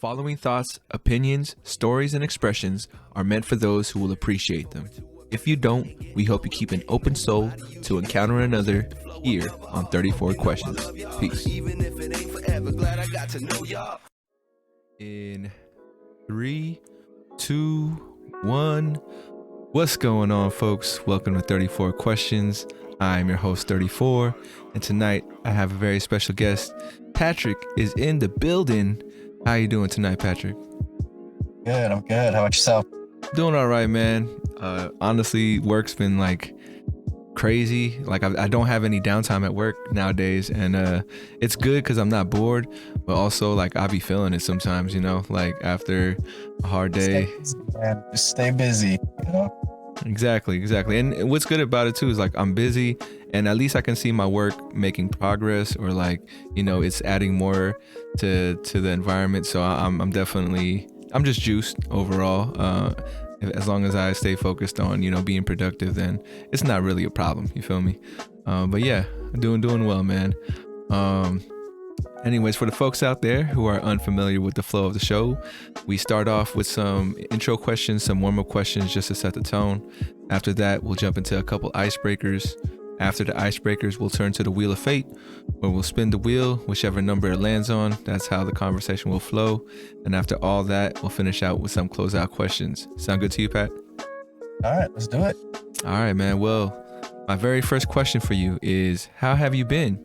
following thoughts, opinions, stories, and expressions are meant for those who will appreciate them. If you don't, we hope you keep an open soul to encounter another here on 34 Questions. Peace. In 3, 2, 1. What's going on, folks? Welcome to 34 Questions. I'm your host, 34, and tonight I have a very special guest. Patrick is in the building. How you doing tonight, Patrick? Good, I'm good. How about yourself? Doing all right, man. Honestly, work's been like crazy. Like I don't have any downtime at work nowadays, and it's good because I'm not bored, but also like I be feeling it sometimes, you know, like after a hard day. Stay busy, man. Just stay busy, you know? Exactly. And what's good about it too is like I'm busy and at least I can see my work making progress, or like, you know, it's adding more to the environment. So I'm just juiced overall. As long as I stay focused on, you know, being productive, then it's not really a problem. You feel me? But yeah, doing well, man. Anyways, for the folks out there who are unfamiliar with the flow of the show, we start off with some intro questions, some warm-up questions just to set the tone. After that, we'll jump into a couple icebreakers. After the icebreakers, we'll turn to the wheel of fate, where we'll spin the wheel, whichever number it lands on. That's how the conversation will flow. And after all that, we'll finish out with some closeout questions. Sound good to you, Pat? All right, let's do it. All right, man. Well, my very first question for you is, how have you been?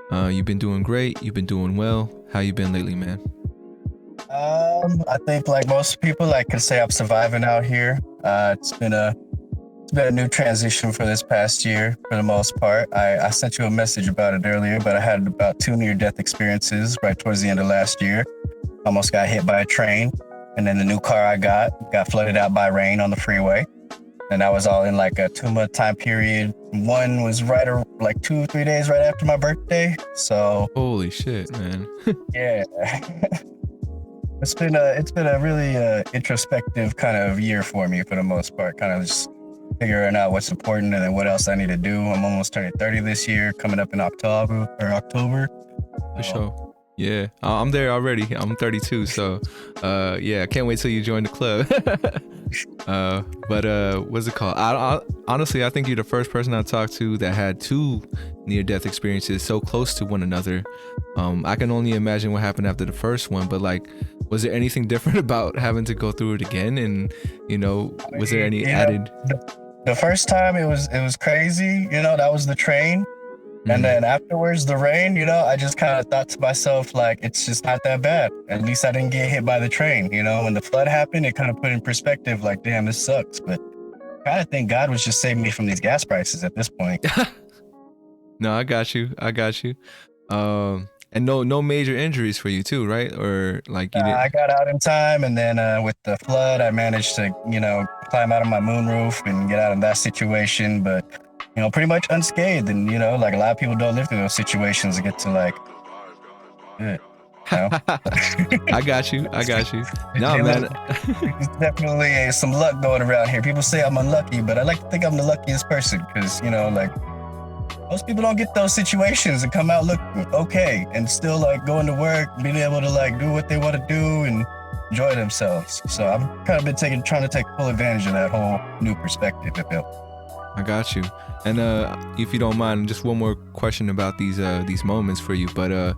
You've been doing great. You've been doing well. How you been lately, man? I think like most people, I can say I'm surviving out here. It's been a new transition for this past year for the most part. I sent you a message about it earlier, but I had about 2 near-death experiences right towards the end of last year. Almost got hit by a train, and then the new car I got flooded out by rain on the freeway. And that was all in like a 2-month time period. One was like 2-3 days right after my birthday. So holy shit, man. yeah. It's been a really introspective kind of year for me for the most part, kind of just figuring out what's important and then what else I need to do. I'm almost turning 30 this year, coming up in October. For sure. Yeah, I'm there already. I'm 32, so yeah, I can't wait till you join the club. But what's it called? I honestly, I think you're the first person I talked to that had 2 near-death experiences so close to one another. I can only imagine what happened after the first one, but like, was there anything different about having to go through it again? And you know, was there any added? The first time it was crazy. You know, that was the train. And then afterwards, the rain, you know, I just kind of thought to myself, like, it's just not that bad. At least I didn't get hit by the train. You know, when the flood happened, it kind of put in perspective, like, damn, this sucks. But I kind of think God was just saving me from these gas prices at this point. No, I got you. And no major injuries for you too, right? Or like you I got out in time, and then with the flood, I managed to, you know, climb out of my moonroof and get out of that situation. But you know, pretty much unscathed. And, you know, like a lot of people don't live through those situations and get to like, good. You know? I got you. No, man. There's definitely some luck going around here. People say I'm unlucky, but I like to think I'm the luckiest person because, you know, like most people don't get those situations and come out look okay and still like going to work, being able to like do what they want to do and enjoy themselves. So I've kind of been trying to take full advantage of that whole new perspective it built. I got you. And if you don't mind, just one more question about these moments for you. But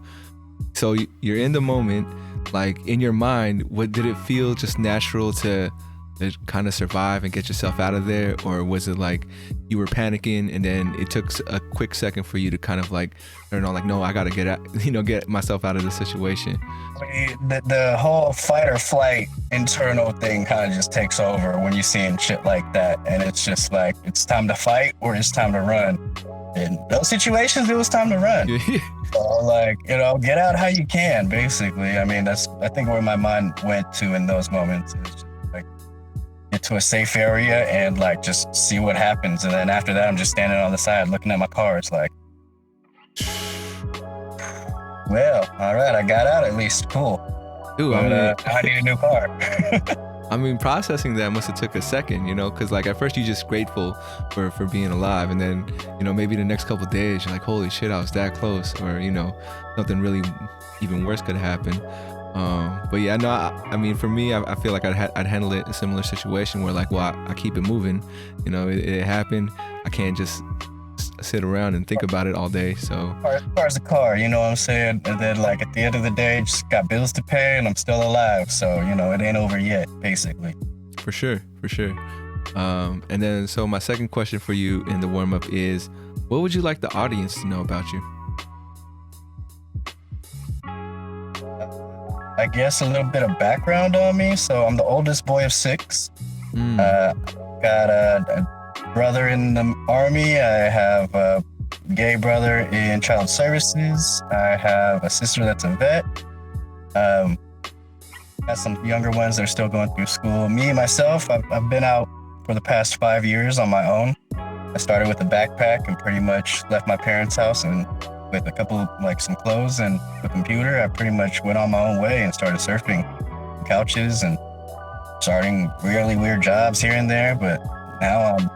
so you're in the moment, like in your mind, what did it feel just natural to kind of survive and get yourself out of there? Or was it like you were panicking and then it took a quick second for you to kind of like turn on, like, no, I got to get out, you know, get myself out of the situation? I mean, the whole fight or flight internal thing kind of just takes over when you're seeing shit like that. And it's just like, it's time to fight or it's time to run. In those situations, it was time to run. So like, you know, get out how you can, basically. I mean, that's, I think, where my mind went to in those moments. It's just like, get to a safe area and like, just see what happens. And then after that, I'm just standing on the side looking at my car. It's like, well, all right, I got out at least. Cool. Dude, but, I need a new car. I mean, processing that must have took a second, you know, because like at first you're just grateful for being alive, and then, you know, maybe the next couple of days you're like, holy shit, I was that close, or, you know, something really even worse could happen. But yeah, no, I mean, for me, I feel like I'd handle it in a similar situation where like, well, I keep it moving. You know, it happened. I can't just sit around and think about it all day. So As far as the car, you know what I'm saying? And then like at the end of the day, just got bills to pay and I'm still alive. So, you know, it ain't over yet, basically. for sure. And then, so my second question for you in the warm up is, what would you like the audience to know about you? I guess a little bit of background on me. So I'm the oldest boy of 6. Got a brother in the army. I have a gay brother in child services. I have a sister that's a vet. Got some younger ones that are still going through school. Me, myself, I've been out for the past 5 years on my own. I started with a backpack and pretty much left my parents' house and with a couple like some clothes and a computer, I pretty much went on my own way and started surfing couches and starting really weird jobs here and there. But now I'm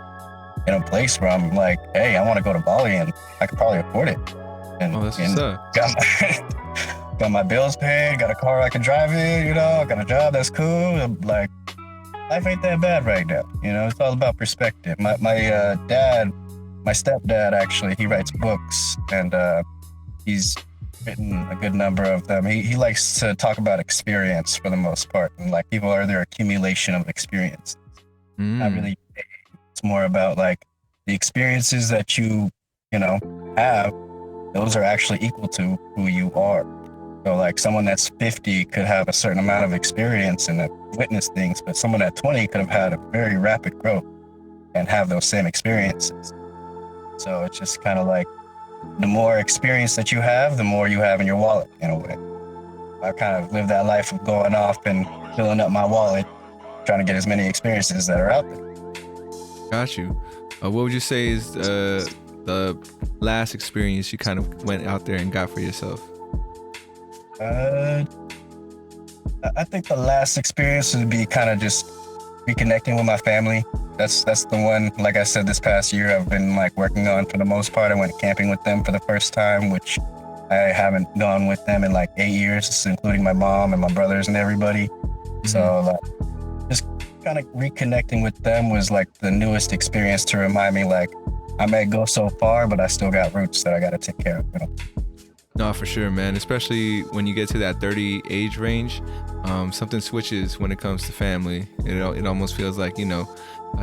in a place where I'm like, hey, I want to go to Bali and I could probably afford it. And, Oh, that's what's up. got my bills paid, got a car I can drive in, you know, got a job that's cool. I'm like, life ain't that bad right now. You know, it's all about perspective. My stepdad, actually, he writes books and he's written a good number of them. He likes to talk about experience for the most part. And like people are their accumulation of experience. Not really, it's more about like the experiences that you know, have, those are actually equal to who you are. So like someone that's 50 could have a certain amount of experience and witness things, but someone at 20 could have had a very rapid growth and have those same experiences. So it's just kind of like the more experience that you have, the more you have in your wallet in a way. I kind of live that life of going off and filling up my wallet, trying to get as many experiences that are out there. Got you. What would you say is the last experience you kind of went out there and got for yourself? I think the last experience would be kind of just reconnecting with my family. That's the one, like I said, this past year I've been like working on for the most part. I went camping with them for the first time, which I haven't gone with them in like 8 years, including my mom and my brothers and everybody. Mm-hmm. So like, just kind of reconnecting with them was like the newest experience to remind me like I may go so far, but I still got roots that I got to take care of, you know? No, for sure, man. Especially when you get to that 30 age range, something switches when it comes to family. It almost feels like, you know,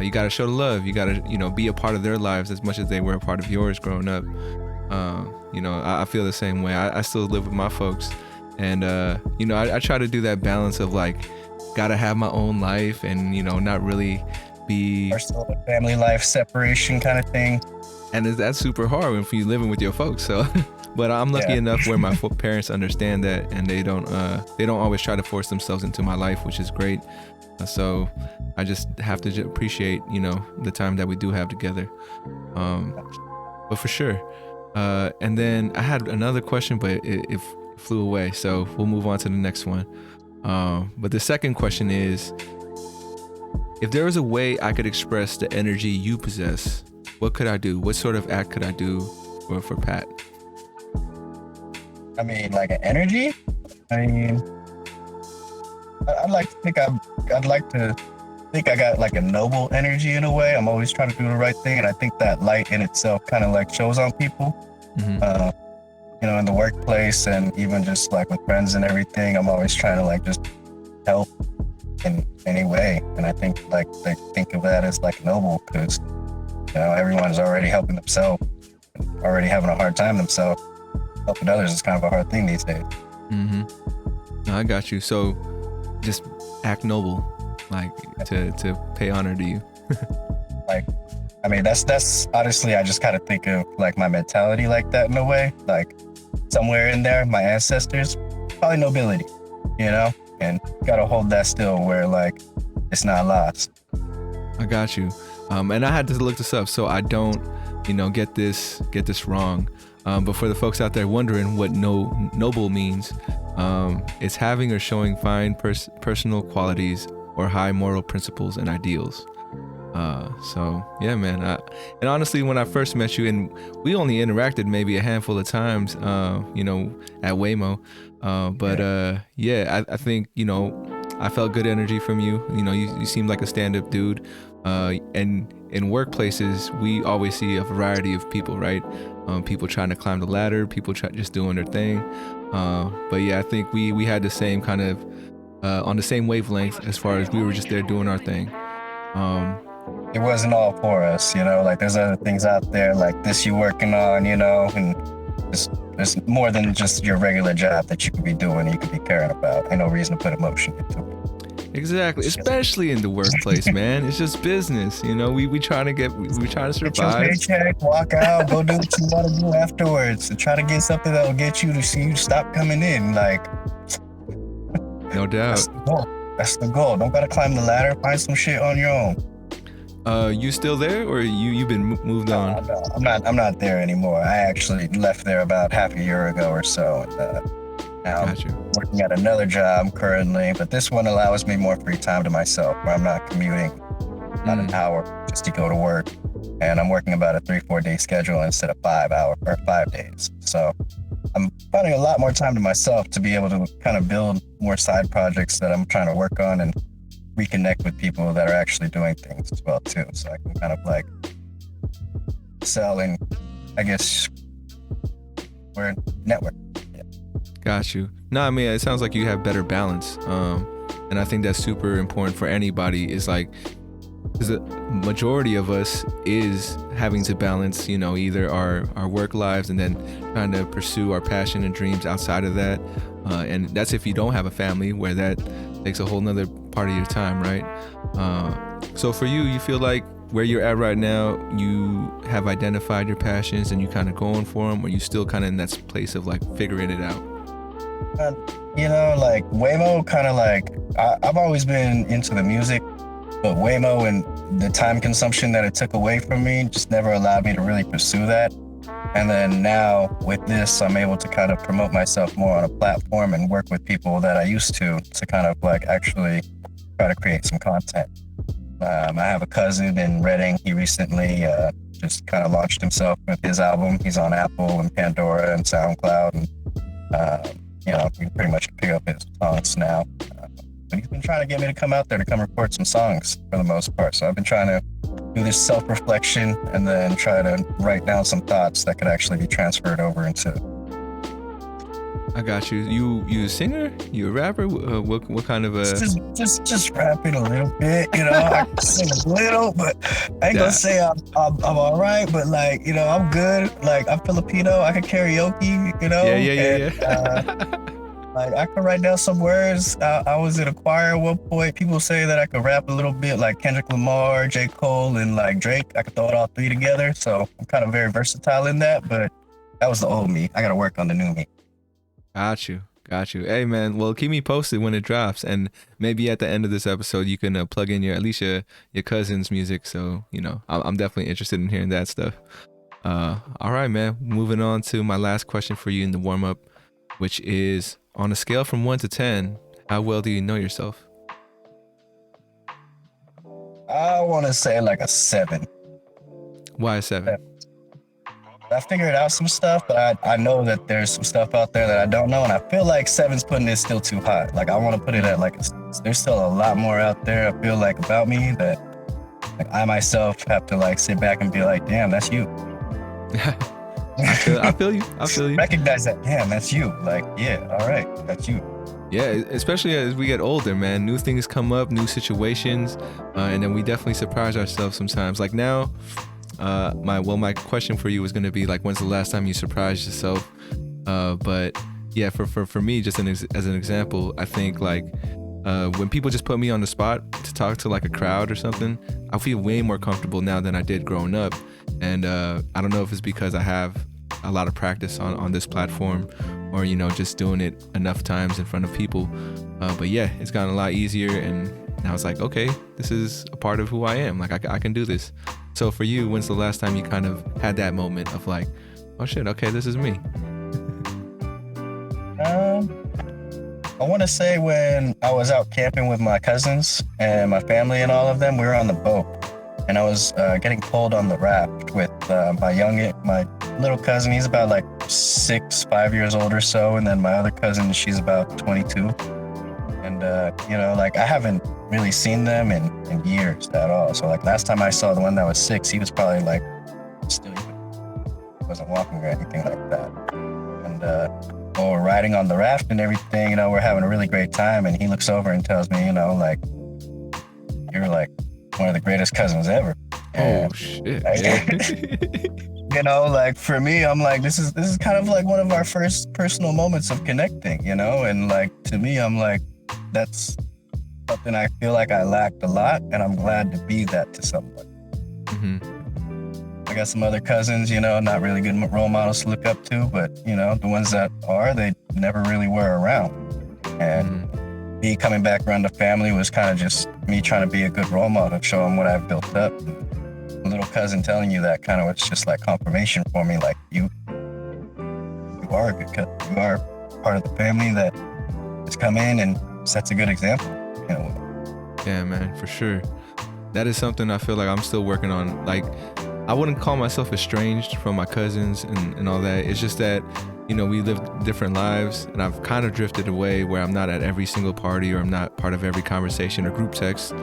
you got to show the love. You got to, you know, be a part of their lives as much as they were a part of yours growing up. You know, I feel the same way. I still live with my folks. And, you know, I try to do that balance of like, got to have my own life and, you know, not really be... Or still a family life separation kind of thing. And that's super hard when you're living with your folks. So... But I'm lucky enough where my parents understand that, and they don't always try to force themselves into my life, which is great. So I just have to appreciate, you know, the time that we do have together. But for sure. And then I had another question, but it flew away. So we'll move on to the next one. But the second question is, if there was a way I could express the energy you possess, what could I do? What sort of act could I do for Pat? I mean, like an energy? I mean, I'd like to think I got like a noble energy in a way. I'm always trying to do the right thing. And I think that light in itself kind of like shows on people, you know, in the workplace and even just like with friends and everything. I'm always trying to like just help in any way. And I think like they think of that as like noble because, you know, everyone's already helping themselves, already having a hard time themselves. Helping others is kind of a hard thing these days. No, I got you. So just act noble, like to pay honor to you. Like, I mean, that's honestly, I just kind of think of like my mentality like that in a way, like somewhere in there, my ancestors, probably nobility, you know, and gotta hold that still where like it's not lost. I got you. And I had to look this up so I don't, you know, get this wrong. But for the folks out there wondering what noble means, it's having or showing fine personal qualities or high moral principles and ideals. So yeah, man. And honestly, when I first met you, and we only interacted maybe a handful of times, you know, at Waymo, Yeah, I think, I felt good energy from you. You seem like a stand-up dude. And in workplaces, we always see a variety of people, right? People trying to climb the ladder, people just doing their thing. But yeah, I think we had the same kind of on the same wavelength as far as we were just there doing our thing. It wasn't all for us, like there's other things out there like this you working on, and there's more than just your regular job that you could be doing, you could be caring about. Ain't no reason to put emotion into it. Exactly, especially in the workplace, man. It's just business, we trying to survive. Get your paycheck, walk out, go do what you want to do afterwards, and try to get something that'll get you to see you stop coming in. Like, no doubt. That's the goal. Don't gotta climb the ladder. Find some shit on your own. You still there, or you've been moved on? No, I'm not there anymore. I actually left there about half a year ago or so. Now I'm working at another job currently, but this one allows me more free time to myself, where I'm not commuting about an hour just to go to work, and I'm working about a 3-4 day schedule instead of 5 days. So I'm finding a lot more time to myself to be able to kind of build more side projects that I'm trying to work on and reconnect with people that are actually doing things as well too. So I can kind of like sell and I guess we're network. Yeah. Got you. No, I mean, it sounds like you have better balance. And I think that's super important for anybody, is like, because the majority of us is having to balance, either our work lives and then trying to pursue our passion and dreams outside of that. And that's if you don't have a family, where that takes a whole nother part of your time, right? So for you feel like where you're at right now, you have identified your passions and you kind of going for them, or you still kind of in that place of like figuring it out? Like Waymo, kind of like, I've always been into the music, but Waymo and the time consumption that it took away from me just never allowed me to really pursue that. And then now with this, I'm able to kind of promote myself more on a platform and work with people that I used to kind of like actually try to create some content. I have a cousin in Reading. He recently just kind of launched himself with his album. He's on Apple and Pandora and SoundCloud. And, you can pretty much pick up his songs now. But he's been trying to get me to come out there to come record some songs for the most part. So I've been trying to do this self-reflection and then try to write down some thoughts that could actually be transferred over into. I got you. You a singer? You a rapper? What kind of a? Just rapping a little bit. I can sing a little, but I ain't gonna say I'm all right. But like, I'm good. Like, I'm Filipino. I can karaoke. Yeah. Like, I can write down some words. I was in a choir at one point. People say that I could rap a little bit like Kendrick Lamar, J. Cole, and like Drake. I could throw it all three together. So I'm kind of very versatile in that. But that was the old me. I got to work on the new me. Got you. Hey, man. Well, keep me posted when it drops, and maybe at the end of this episode, you can plug in your cousin's music. So I'm definitely interested in hearing that stuff. All right, man. Moving on to my last question for you in the warm up, which is, on a scale from 1 to 10, how well do you know yourself? I want to say like a 7. Why a 7? I figured out some stuff, but I know that there's some stuff out there that I don't know, and I feel like 7's putting it still too high. Like, I want to put it at like there's still a lot more out there, I feel like, about me that like I myself have to like sit back and be like, damn, that's you. I feel you. Recognize that, damn, that's you. Like, yeah, all right, that's you. Yeah, especially as we get older, man. New things come up, new situations, and then we definitely surprise ourselves sometimes. Like now, my question for you was gonna be like, when's the last time you surprised yourself? But yeah, for me, just as an example, I think like when people just put me on the spot to talk to like a crowd or something, I feel way more comfortable now than I did growing up. And I don't know if it's because I have a lot of practice on this platform, or just doing it enough times in front of people. But yeah, it's gotten a lot easier, and now it's like, okay, this is a part of who I am. Like I can do this. So for you, when's the last time you kind of had that moment of like, oh shit, okay, this is me? I want to say when I was out camping with my cousins and my family and all of them, we were on the boat, and I was getting pulled on the raft with my little cousin. He's about like 5 years old or so, and then my other cousin, she's about 22. And like I haven't really seen them in years at all. So like last time I saw the one that was 6, he was probably like still wasn't walking or anything like that. And while we're riding on the raft and everything, we're having a really great time. And he looks over and tells me, like, you're like one of the greatest cousins ever. Oh shit! Like for me, I'm like, this is kind of like one of our first personal moments of connecting, and like to me, I'm like, that's something I feel like I lacked a lot, and I'm glad to be that to someone. I got some other cousins, not really good role models to look up to, but the ones that are, they never really were around. And me coming back around the family was kind of just me trying to be a good role model, show them what I've built up. A little cousin telling you that kind of was just like confirmation for me, like you are a good cousin. You are part of the family that has come in and sets a good example. Yeah, man, for sure. That is something I feel like I'm still working on. Like, I wouldn't call myself estranged from my cousins and all that. It's just that, we live different lives, and I've kind of drifted away where I'm not at every single party, or I'm not part of every conversation or group text.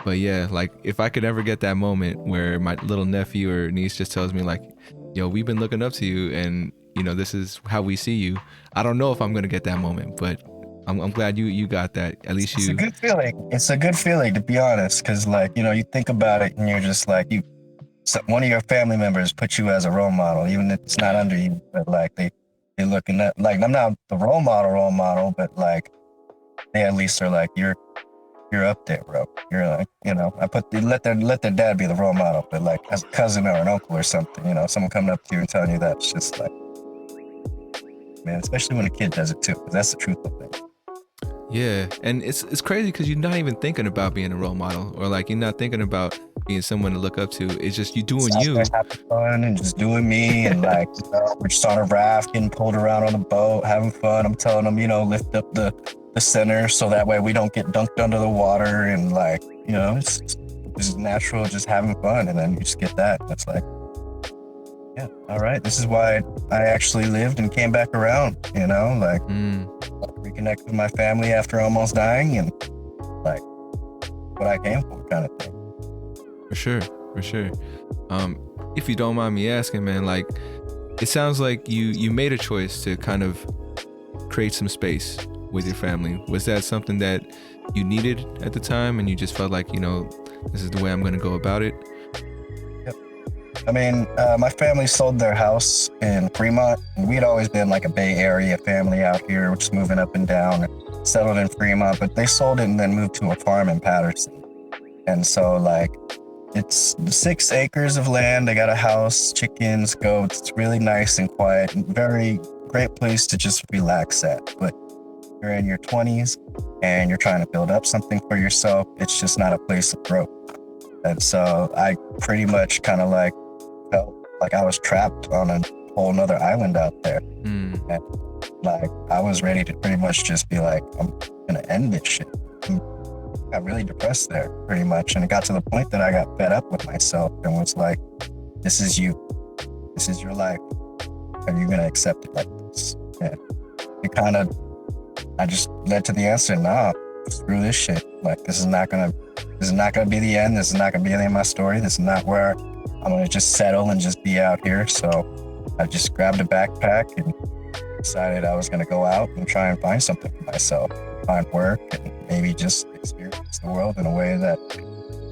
But yeah, like if I could ever get that moment where my little nephew or niece just tells me like, yo, we've been looking up to you, and this is how we see you. I don't know if I'm gonna get that moment, but I'm glad you got that. At least It's a good feeling. It's a good feeling, to be honest, because like you think about it and you're just like one of your family members put you as a role model, even if it's not under you, but like they're looking at, like, I'm not the role model, but like they at least are like, you're up there, bro. You're like, let their dad be the role model, but like as a cousin or an uncle or something, someone coming up to you and telling you that, it's just like, man, especially when a kid does it too, because that's the truth of it. Yeah, and it's crazy because you're not even thinking about being a role model, or like you're not thinking about being someone to look up to. It's just you doing you. Having fun and just doing me, and like we're just on a raft, getting pulled around on a boat, having fun. I'm telling them, lift up the center so that way we don't get dunked under the water, and like it's just natural, just having fun, and then you just get that. That's like, yeah, all right, this is why I actually lived and came back around, like reconnect with my family after almost dying, and like what I came for, kind of thing. For sure. If you don't mind me asking, man, like it sounds like you made a choice to kind of create some space with your family. Was that something that you needed at the time, and you just felt like, this is the way I'm going to go about it? I mean, my family sold their house in Fremont. We'd always been like a Bay Area family out here, just moving up and down, and settled in Fremont, but they sold it and then moved to a farm in Patterson. And so like, it's 6 acres of land. They got a house, chickens, goats. It's really nice and quiet, and very great place to just relax at. But you're in your 20s and you're trying to build up something for yourself. It's just not a place of growth. And so I pretty much kind of like felt like I was trapped on a whole nother island out there. And like I was ready to pretty much just be like, I'm gonna end this shit. Got really depressed there pretty much, and it got to the point that I got fed up with myself and was like, this is you, this is your life, are you gonna accept it like this? And I just led to the answer, nah, screw this shit. Like this is not gonna be the end. This is not gonna be the end of my story. This is not where I'm gonna just settle and just be out here. So I just grabbed a backpack and decided I was gonna go out and try and find something for myself, find work, and maybe just experience the world in a way that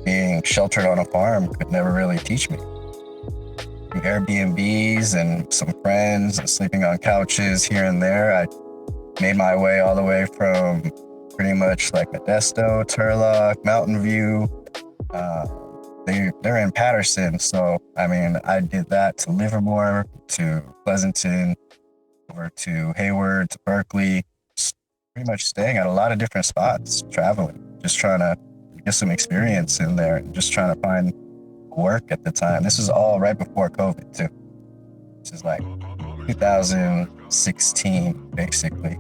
being sheltered on a farm could never really teach me. Airbnbs and some friends and sleeping on couches here and there, I made my way all the way from pretty much like Modesto, Turlock, Mountain View. They're in Patterson, so I mean, I did that to Livermore, to Pleasanton, over to Hayward, to Berkeley, just pretty much staying at a lot of different spots, traveling, just trying to get some experience in there, and just trying to find work at the time. This was all right before COVID too. This is like 2016, basically.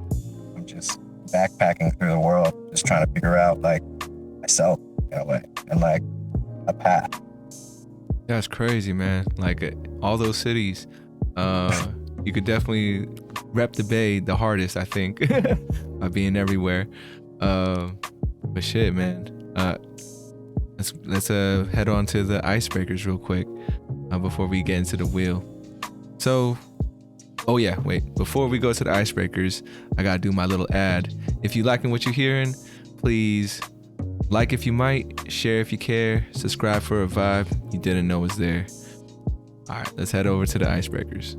I'm just backpacking through the world, just trying to figure out like myself in a way, and like a path. That's crazy, man. Like all those cities, You could definitely rep the Bay the hardest, I think, by being everywhere. But shit, man. Let's head on to the icebreakers real quick before we get into the wheel. So, oh yeah, wait. Before we go to the icebreakers, I gotta do my little ad. If you liking what you're hearing, please like if you might, share if you care, subscribe for a vibe you didn't know was there. All right, let's head over to the icebreakers.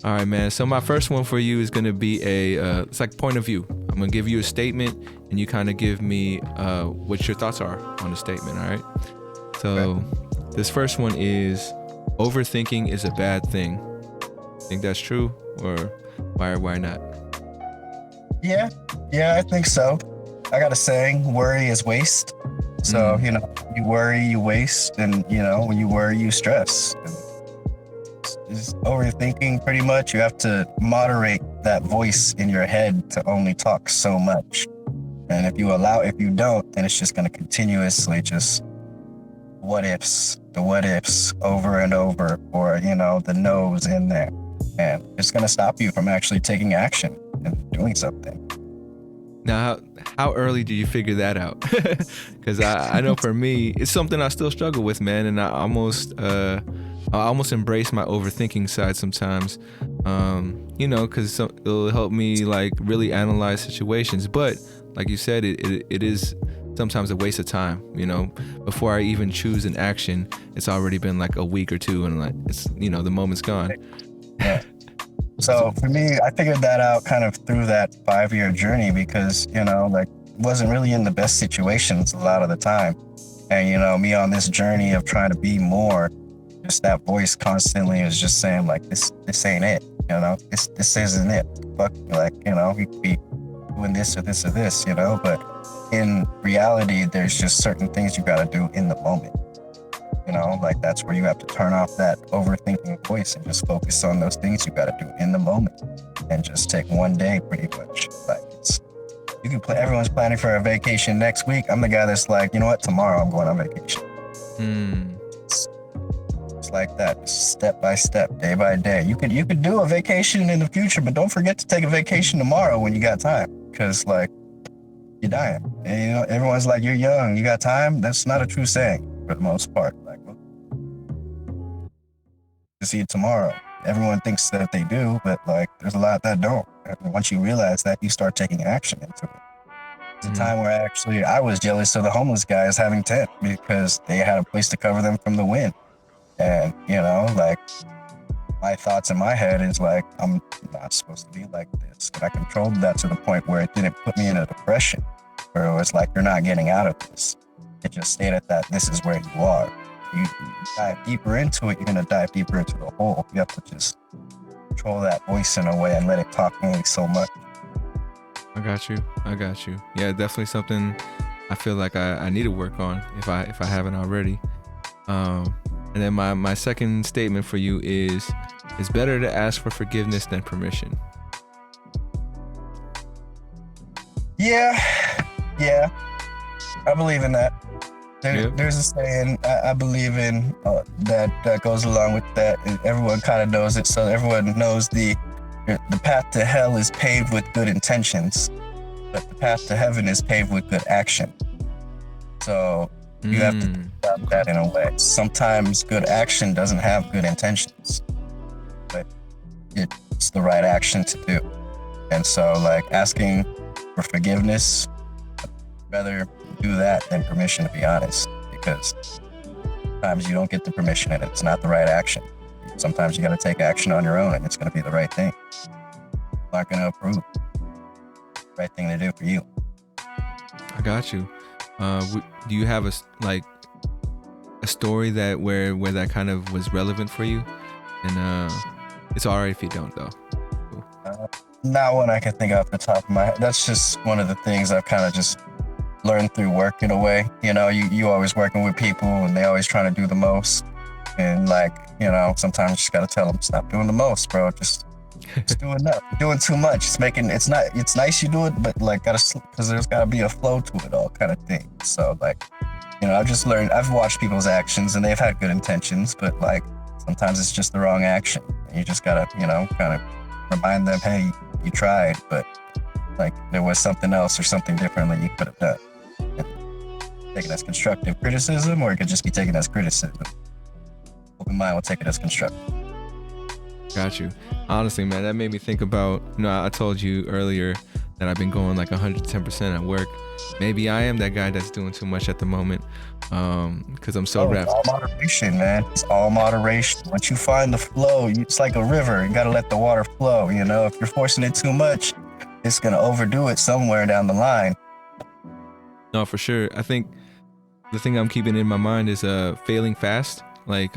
All right, man. So my first one for you is gonna be it's like point of view. I'm gonna give you a statement, and you kind of give me what your thoughts are on the statement. All right. So this first one is, overthinking is a bad thing. Think that's true, or why not? Yeah, I think so. I got a saying, worry is waste. So, you worry, you waste, and, when you worry, you stress. It's overthinking pretty much. You have to moderate that voice in your head to only talk so much. And if you don't, then it's just going to continuously just the what ifs over and over, or, the no's in there. And it's going to stop you from actually taking action and doing something. Now, how early do you figure that out? Because I know for me, it's something I still struggle with, man. And I almost embrace my overthinking side sometimes, because it'll help me like really analyze situations. But like you said, it is sometimes a waste of time. Before I even choose an action, it's already been like a week or two, and like it's the moment's gone. Yeah. So for me, I figured that out kind of through that 5-year journey, because, wasn't really in the best situations a lot of the time. And, me on this journey of trying to be more, just that voice constantly is just saying like, this ain't it, this isn't it. Fuck, like, you could be doing this or this or this, but in reality, there's just certain things you got to do in the moment. Like that's where you have to turn off that overthinking voice and just focus on those things you got to do in the moment, and just take one day pretty much. Like you can play. Everyone's planning for a vacation next week. I'm the guy that's like, you know what? Tomorrow I'm going on vacation. It's like that, step by step, day by day. You could do a vacation in the future, but don't forget to take a vacation tomorrow when you got time, because like you're dying. And everyone's like, you're young, you got time. That's not a true saying for the most part. Like, to see it tomorrow. Everyone thinks that they do, but like there's a lot that don't. And once you realize that, you start taking action into it. It's a time where actually I was jealous of the homeless guys having tent, because they had a place to cover them from the wind. And like my thoughts in my head is like, I'm not supposed to be like this. And I controlled that to the point where it didn't put me in a depression, where it was like, you're not getting out of this. It just stated that this is where you are. You dive deeper into it, you're going to dive deeper into the hole. You have to just control that voice in a way and let it talk only so much. I got you. Yeah, definitely something I feel like I need to work on if I haven't already. And then my second statement for you is, it's better to ask for forgiveness than permission. Yeah, I believe in that. There's a saying I believe in that goes along with that. Everyone kind of knows it, so everyone knows the path to hell is paved with good intentions, but the path to heaven is paved with good action. So you have to think about that in a way. Sometimes good action doesn't have good intentions, but it's the right action to do. And so like asking for forgiveness, I'd rather do that than permission, to be honest, because sometimes you don't get the permission and it's not the right action. Sometimes you got to take action on your own and it's going to be the right thing. I'm not going to approve. Right thing to do for you. I got you. Do you have a story that where that kind of was relevant for you? And it's all right if you don't, though. Cool. Not one I can think off the top of my head. That's just one of the things I've kind of just learned through work in a way. You always working with people and they always trying to do the most. And sometimes you just got to tell them, stop doing the most, bro. Just do enough. You're doing too much. It's nice you do it, but because there's got to be a flow to it all, kind of thing. So I've just learned, I've watched people's actions and they've had good intentions, but Sometimes it's just the wrong action. You just gotta, kind of remind them, hey, you tried, but like there was something else or something different that you could have done. Take it as constructive criticism, or it could just be taken as criticism. Open mind will take it as constructive. Got you. Honestly, man, that made me think about, I told you earlier that I've been going like 110% at work. Maybe I am that guy that's doing too much at the moment, because I'm so wrapped. It's all moderation, man. It's all moderation. Once you find the flow, it's like a river. You gotta let the water flow. If you're forcing it too much, it's gonna overdo it somewhere down the line. No, for sure. I think the thing I'm keeping in my mind is failing fast. Like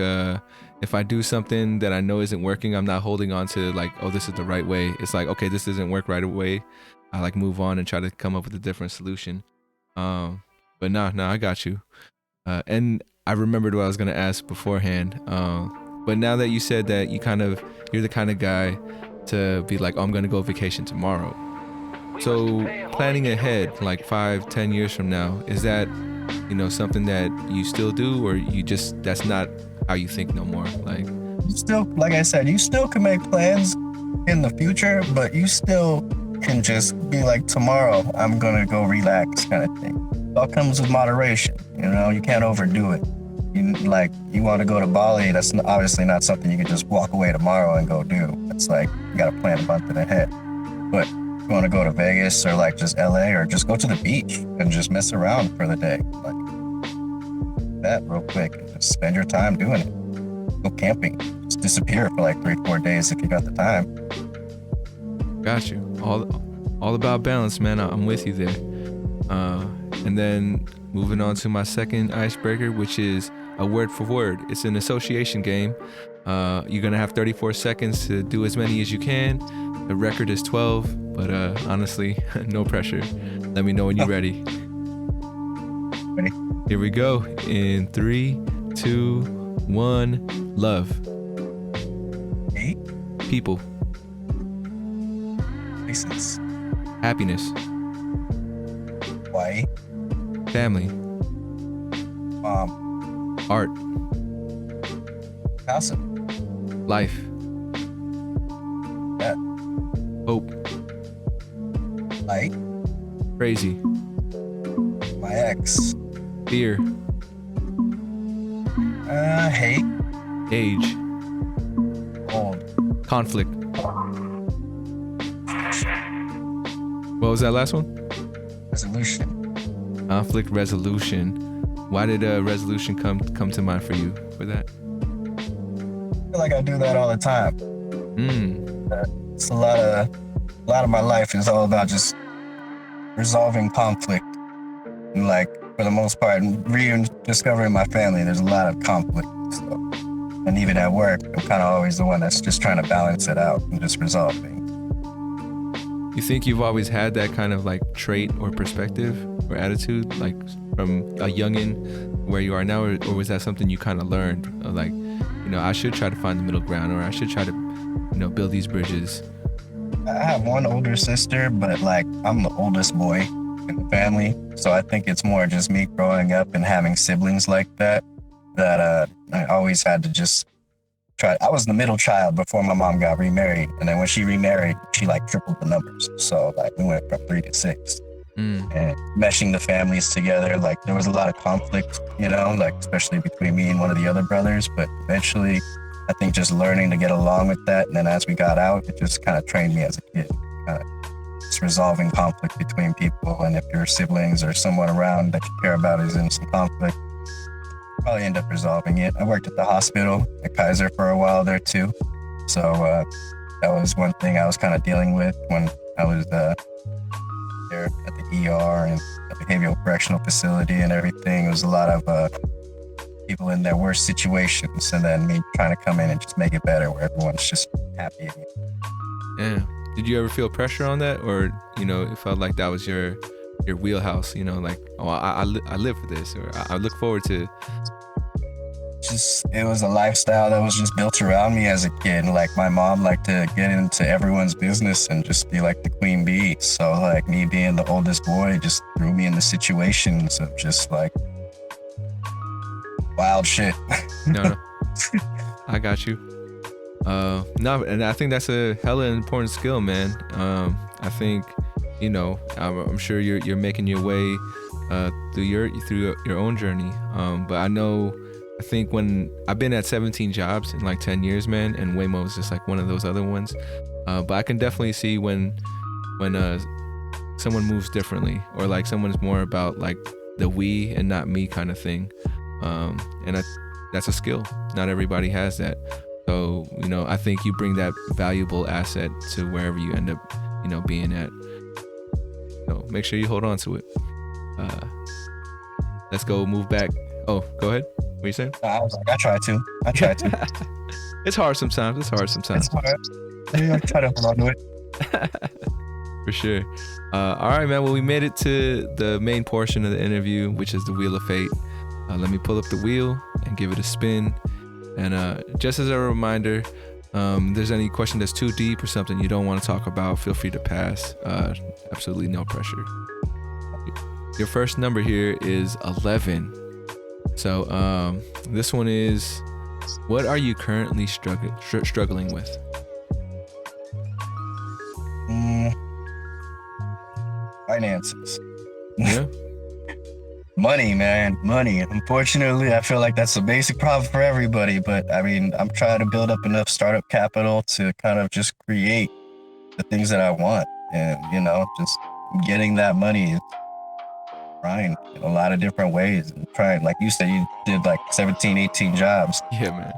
if I do something that I know isn't working, I'm not holding on to like, oh, this is the right way. It's like, okay, this doesn't work right away. I like move on and try to come up with a different solution. But no, I got you. And I remembered what I was gonna ask beforehand. But now that you said that you're the kind of guy to be like, oh, I'm gonna go vacation tomorrow. So planning ahead, like 5-10 years from now, is that, something that you still do, or that's not how you think no more? Like, still, like I said, you still can make plans in the future, but you still can just be like, tomorrow I'm gonna go relax, kind of thing. It all comes with moderation. You can't overdo it. You want to go to Bali, that's obviously not something you can just walk away tomorrow and go do. It's like you gotta plan a month ahead. But if you want to go to Vegas or like just LA, or just go to the beach and just mess around for the day, like that real quick, and just spend your time doing it. Go camping, just disappear for like 3-4 days if you got the time. Got you. All about balance, man. I'm with you there. And then moving on to my second icebreaker, which is a word for word. It's an association game. You're gonna have 34 seconds to do as many as you can. The record is 12, but honestly, no pressure. Let me know when you're ready. Ready? Here we go. In 3, 2, 1. Love. 8. People. Places. Happiness. Hawaii. Family. Art. Casa. Life. Yeah. Hope. Light. Crazy. My ex. Fear. Hate. Age. Old. Conflict. What was that last one? Resolution. Conflict resolution. Why did resolution come to mind for you for that? I feel like I do that all the time. It's a lot of my life is all about just resolving conflict. And like, for the most part, rediscovering my family, there's a lot of conflict. So, and even at work, I'm kind of always the one that's just trying to balance it out and just resolve things. You think you've always had that kind of like trait or perspective or attitude, like from a youngin' where you are now, or was that something you kind of learned? Like, I should try to find the middle ground, or I should try to, build these bridges. I have one older sister, but like I'm the oldest boy in the family, so I think it's more just me growing up and having siblings like that I always had to just try. I was the middle child before my mom got remarried, and then when she remarried, she like tripled the numbers. So like we went from 3 to 6. And meshing the families together, like there was a lot of conflict, like especially between me and one of the other brothers. But eventually, I think just learning to get along with that, and then as we got out, it just kind of trained me as a kid, kind of just resolving conflict between people. And if your siblings or someone around that you care about is in some conflict, probably end up resolving it. I worked at the hospital at Kaiser for a while there too, so that was one thing I was kind of dealing with when I was there at the ER and the behavioral correctional facility and everything. It was a lot of people in their worst situations, and then me trying to come in and just make it better where everyone's just happy. Yeah. Did you ever feel pressure on that, or it felt like that was your wheelhouse? Like, oh, I live for this, or I look forward to. It was a lifestyle that was just built around me as a kid. Like my mom liked to get into everyone's business and just be like the queen bee. So like me being the oldest boy just threw me into situations of just like wild shit. No. I got you. No, and I think that's a hella important skill, man. I think, I'm sure you're making your way through your own journey. But I think when I've been at 17 jobs in like 10 years, man, and Waymo is just like one of those other ones. But I can definitely see when someone moves differently, or like someone's more about like the we and not me kind of thing. That's a skill. Not everybody has that. So, I think you bring that valuable asset to wherever you end up, being at. So make sure you hold on to it. Let's go move back. Oh, go ahead. What are you saying? I was like, I try to. It's hard sometimes. It's hard. Yeah, I try to hold on to it. For sure. All right, man. Well, we made it to the main portion of the interview, which is the Wheel of Fate. Let me pull up the wheel and give it a spin. And just as a reminder, if there's any question that's too deep or something you don't want to talk about, feel free to pass. Absolutely no pressure. Your first number here is 11. So this one is, what are you currently struggling with? Finances. Yeah. Money, man. Money. Unfortunately, I feel like that's a basic problem for everybody. But I mean, I'm trying to build up enough startup capital to kind of just create the things that I want. And, just getting that money is trying in a lot of different ways. And trying, like you said, you did like 17, 18 jobs. Yeah, man.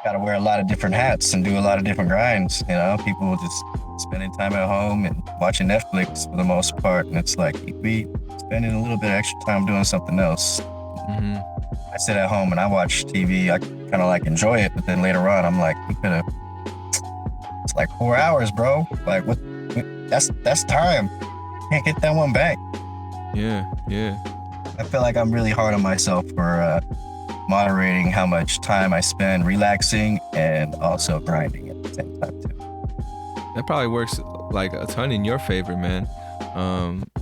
Got to wear a lot of different hats and do a lot of different grinds. People just spending time at home and watching Netflix for the most part. And it's like, we spending a little bit of extra time doing something else. Mm-hmm. I sit at home and I watch TV. I kind of like enjoy it, but then later on, I'm like, it's like 4 hours, bro. Like, what? That's time. Can't get that one back. Yeah. I feel like I'm really hard on myself for moderating how much time I spend relaxing and also grinding at the same time too. That probably works like a ton in your favor, man.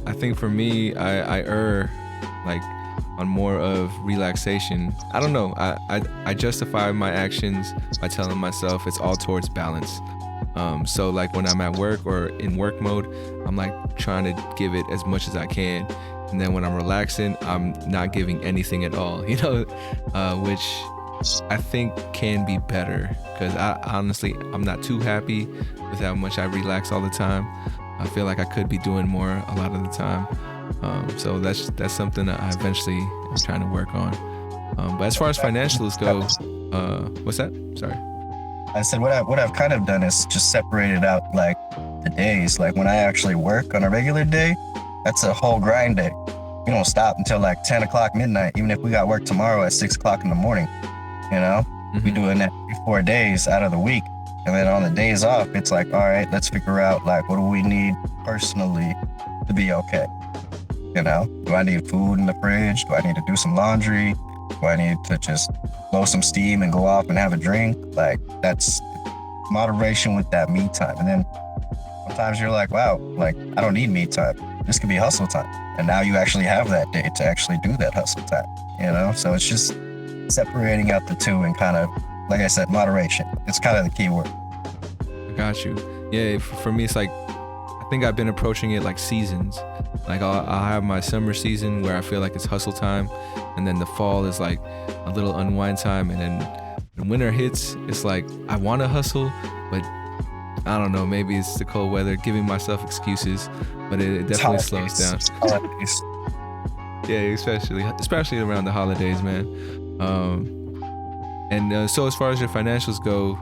I think for me, I err like on more of relaxation. I don't know. I justify my actions by telling myself it's all towards balance. So like when I'm at work or in work mode, I'm like trying to give it as much as I can. And then when I'm relaxing, I'm not giving anything at all, which I think can be better, because I'm not too happy with how much I relax all the time. I feel like I could be doing more a lot of the time. So that's something that I eventually am trying to work on. But as far as financials go, what's that? Sorry. I said what I've kind of done is just separated out like the days. Like when I actually work on a regular day, that's a whole grind day. We don't stop until like 10 o'clock midnight, even if we got work tomorrow at 6 o'clock in the morning. Mm-hmm. We doing that 4 days out of the week. And then on the days off, it's like, all right, let's figure out like, what do we need personally to be okay? Do I need food in the fridge? Do I need to do some laundry? Do I need to just blow some steam and go off and have a drink? Like, that's moderation with that me time. And then sometimes you're like, wow, like I don't need me time. This could be hustle time. And now you actually have that day to actually do that hustle time, So it's just separating out the two and kind of, like I said, moderation. It's kind of the key word. I got you. Yeah, for me, it's like, I think I've been approaching it like seasons. Like I'll have my summer season where I feel like it's hustle time. And then the fall is like a little unwind time. And then when winter hits, it's like, I want to hustle, but I don't know, maybe it's the cold weather, giving myself excuses, but it definitely slows down. Yeah, especially around the holidays, man. So as far as your financials go,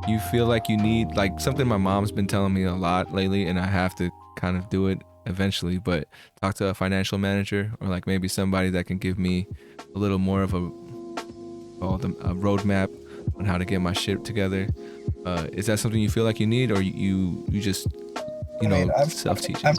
you feel like you need, like something my mom's been telling me a lot lately, and I have to kind of do it eventually, but talk to a financial manager or like maybe somebody that can give me a little more of a roadmap on how to get my shit together. Is that something you feel like you need, or you just self-teaching?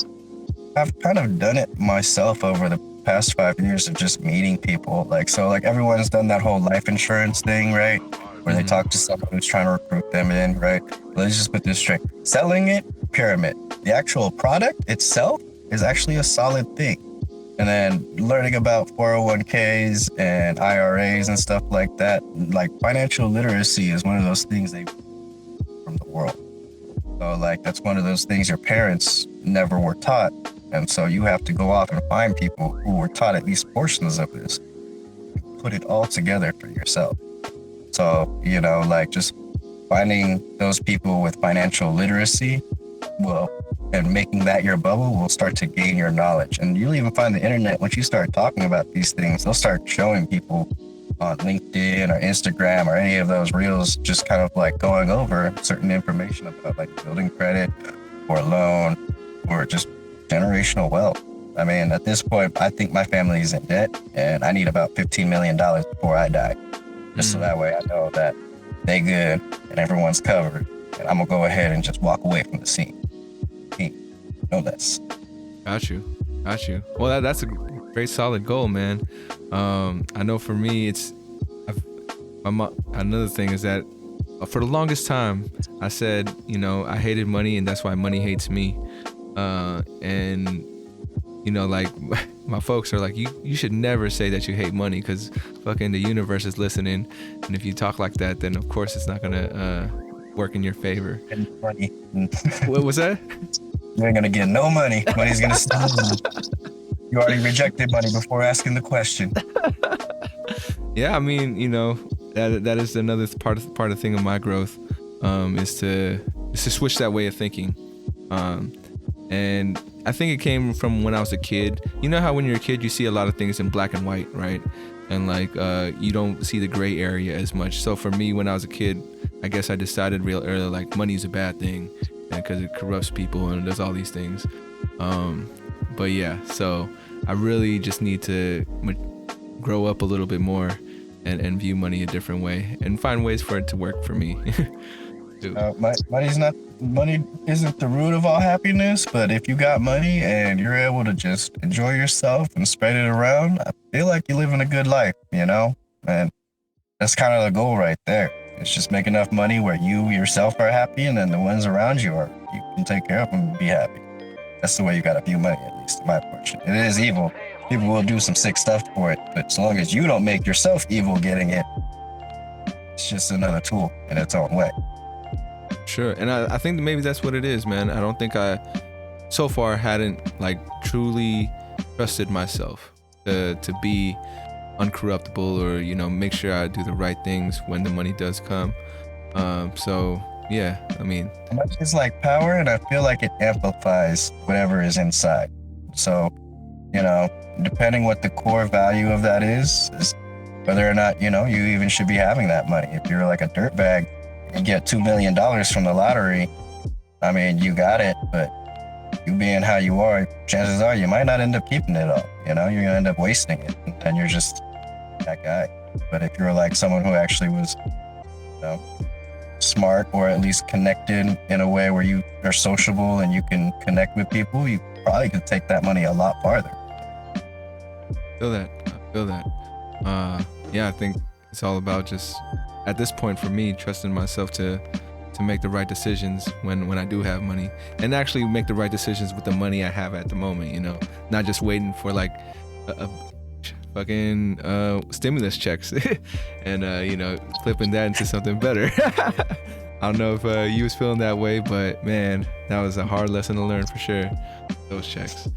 I've kind of done it myself over the past 5 years of just meeting people. Like everyone's done that whole life insurance thing, right? Where they talk to someone who's trying to recruit them in, right? Let's just put this straight. Selling it, pyramid. The actual product itself is actually a solid thing. And then learning about 401ks and IRAs and stuff like that. Like financial literacy is one of those things they from the world. So like that's one of those things your parents never were taught. And so you have to go off and find people who were taught at least portions of this. Put it all together for yourself. So, you know, like just finding those people with financial literacy will, and making that your bubble will start to gain your knowledge. And you'll even find the internet, once you start talking about these things, they'll start showing people on LinkedIn or Instagram or any of those reels, just kind of like going over certain information about like building credit or loan or just generational wealth. I mean, at this point, I think my family is in debt and I need about $15 million before I die. Just so that way I know that they good and everyone's covered. And I'm gonna go ahead and just walk away from the scene. No less. Got you. Well, that's a great solid goal, man. I know for me, another thing is that for the longest time, I said, you know, I hated money and that's why money hates me. And you know, like my folks are like, you should never say that you hate money because fucking the universe is listening. And if you talk like that, then of course it's not gonna work in your favor. And money. What was that? You ain't gonna get no money. Money's gonna stop. You already rejected money before asking the question. Yeah, I mean, you know, that is another part of the thing of my growth, is to switch that way of thinking. And I think it came from when I was a kid. You know how when you're a kid, you see a lot of things in black and white, right? And like, you don't see the gray area as much. So for me, when I was a kid, I guess I decided real early, like money is a bad thing because it corrupts people and does all these things. But yeah, so I really just need to grow up a little bit more and view money a different way and find ways for it to work for me. Money isn't the root of all happiness, but if you got money and you're able to just enjoy yourself and spread it around, I feel like you're living a good life, you know? And that's kind of the goal right there. It's just make enough money where you yourself are happy and then the ones around you can take care of them and be happy. That's the way you gotta view money, at least in my portion. It is evil. People will do some sick stuff for it, but as long as you don't make yourself evil getting it, it's just another tool in its own way. Sure. And I think maybe that's what it is, man. I don't think I so far hadn't like truly trusted myself to be uncorruptible or, you know, make sure I do the right things when the money does come. So yeah, I mean, money is like power, and I feel like it amplifies whatever is inside. So, you know, depending what the core value of that is whether or not, you know, you even should be having that money. If you're like a dirtbag and get $2 million from the lottery, I mean, you got it, but you being how you are, chances are you might not end up keeping it all. You know, you're gonna end up wasting it, and you're just that guy. But if you're like someone who actually was, you know, smart or at least connected in a way where you are sociable and you can connect with people, you probably could take that money a lot farther. I feel that. Yeah, I think it's all about just, at this point for me, trusting myself to make the right decisions when I do have money, and actually make the right decisions with the money I have at the moment, you know, not just waiting for like a fucking stimulus checks and you know, flipping that into something better. I don't know if you was feeling that way, but man, that was a hard lesson to learn for sure, those checks.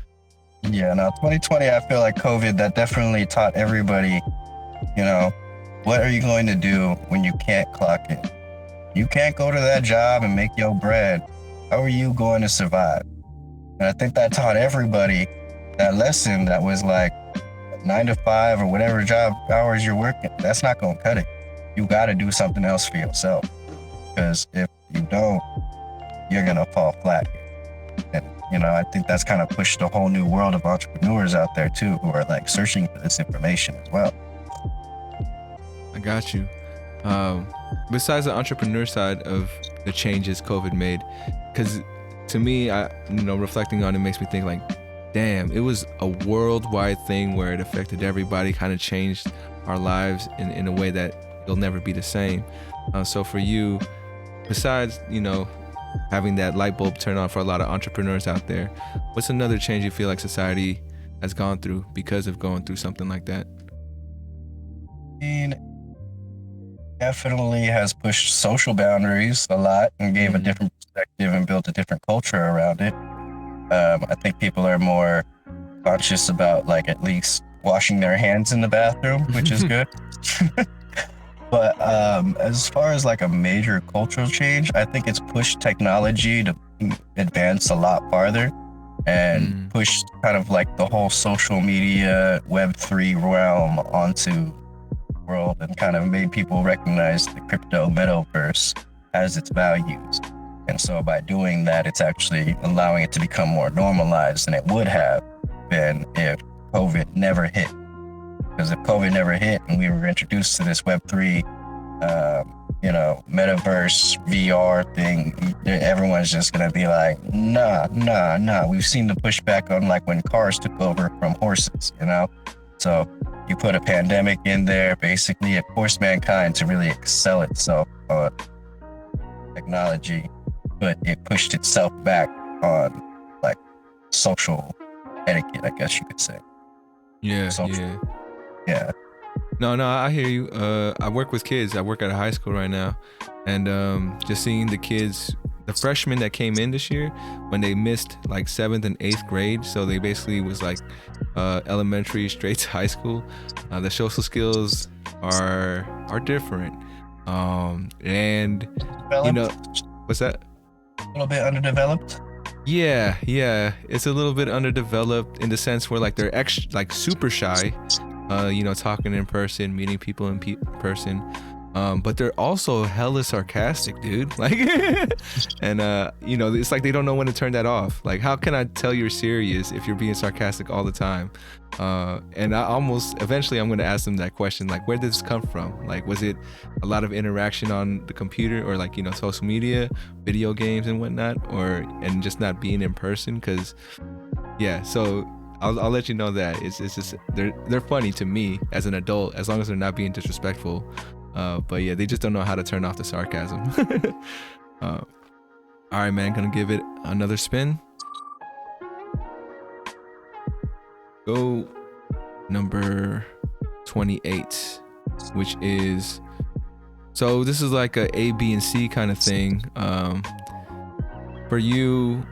Yeah, now 2020, I feel like COVID, that definitely taught everybody, you know, what are you going to do when you can't clock in? You can't go to that job and make your bread. How are you going to survive? And I think that taught everybody that lesson, that was like 9 to 5 or whatever job hours you're working. That's not going to cut it. You got to do something else for yourself. Because if you don't, you're going to fall flat. And, you know, I think that's kind of pushed a whole new world of entrepreneurs out there too, who are like searching for this information as well. I got you. Besides the entrepreneur side of the changes COVID made, because to me, reflecting on it makes me think like, damn, it was a worldwide thing where it affected everybody, kind of changed our lives in a way that it'll never be the same. So for you, besides, you know, having that light bulb turn on for a lot of entrepreneurs out there, what's another change you feel like society has gone through because of going through something like that? I mean, definitely has pushed social boundaries a lot and gave a different perspective and built a different culture around it. I think people are more conscious about like at least washing their hands in the bathroom, which is good. But as far as like a major cultural change, I think it's pushed technology to advance a lot farther and pushed kind of like the whole social media Web3 realm onto the world and kind of made people recognize the crypto metaverse as its values. And so by doing that, it's actually allowing it to become more normalized than it would have been if COVID never hit. Because if COVID never hit and we were introduced to this Web3, metaverse VR thing, everyone's just gonna be like, nah. We've seen the pushback on like when cars took over from horses, So you put a pandemic in there, basically it forced mankind to really excel itself on technology, but it pushed itself back on like social etiquette, I guess you could say. Yeah. No, I hear you. I work with kids. I work at a high school right now, and just seeing the kids, the freshmen that came in this year, when they missed like 7th and 8th grade, so they basically was like elementary straight to high school. The social skills are different, and what's that? A little bit underdeveloped. Yeah, it's a little bit underdeveloped in the sense where like they're super shy. Talking in person, meeting people in person, but they're also hella sarcastic, dude. Like, and it's like they don't know when to turn that off. Like, how can I tell you're serious if you're being sarcastic all the time? And eventually I'm gonna ask them that question, like, where did this come from? Like, was it a lot of interaction on the computer or like social media, video games and whatnot, and just not being in person? Because so I'll let you know that it's just they're funny to me as an adult, as long as they're not being disrespectful. But yeah, they just don't know how to turn off the sarcasm. All right, man, gonna give it another spin. Go number 28, which is, so this is like a B and C kind of thing. For you,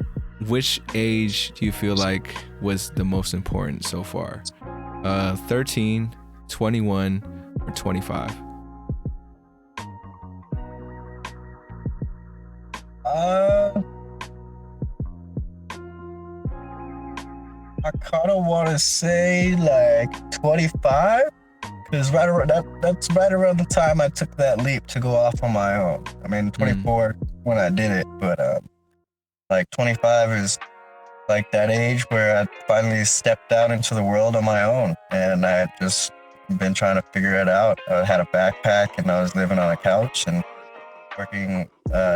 which age do you feel like was the most important so far? 13, 21, or 25? I kind of want to say like 25, because that's right around the time I took that leap to go off on my own. I mean, 24 when I did it, but like 25 is like that age where I finally stepped out into the world on my own, and I had just been trying to figure it out. I had a backpack and I was living on a couch and working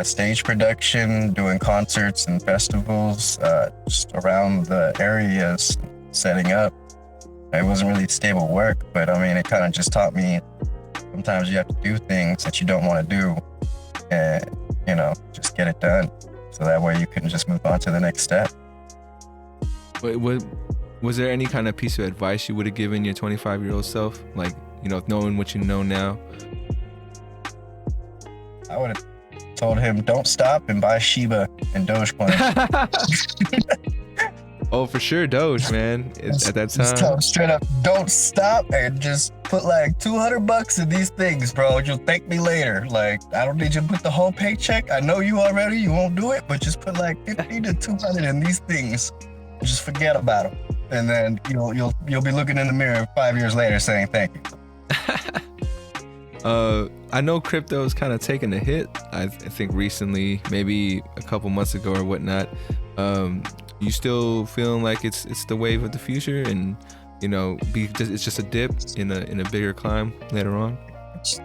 stage production, doing concerts and festivals just around the areas, setting up. It wasn't really stable work, but I mean, it kind of just taught me sometimes you have to do things that you don't want to do and, just get it done. So that way you can just move on to the next step. Was there any kind of piece of advice you would have given your 25-year-old self? Like, knowing what you know now? I would have told him, don't stop and buy Shiba and Dogecoin. Oh, for sure, Doge, man. At that time. Just tell him straight up, don't stop and just put like $200 in these things, bro. You'll thank me later. Like, I don't need you to put the whole paycheck. I know you already. You won't do it, but just put like 50 to 200 in these things. Just forget about them, and then you'll be looking in the mirror 5 years later saying thank you. I know crypto's kind of taken a hit. I think recently, maybe a couple months ago or whatnot. You still feeling like it's the wave of the future, and it's just a dip in a bigger climb later on?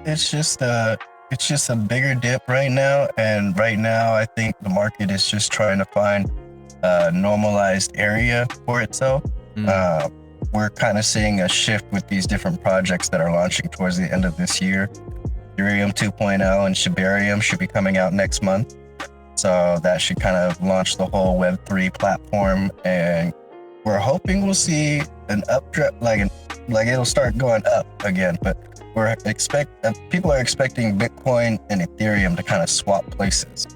It's just a bigger dip right now, and right now I think the market is just trying to find a normalized area for itself. We're kind of seeing a shift with these different projects that are launching towards the end of this year. Ethereum 2.0 and Shibarium should be coming out next month. So that should kind of launch the whole Web3 platform. And we're hoping we'll see an updraft, like it'll start going up again. But people are expecting Bitcoin and Ethereum to kind of swap places.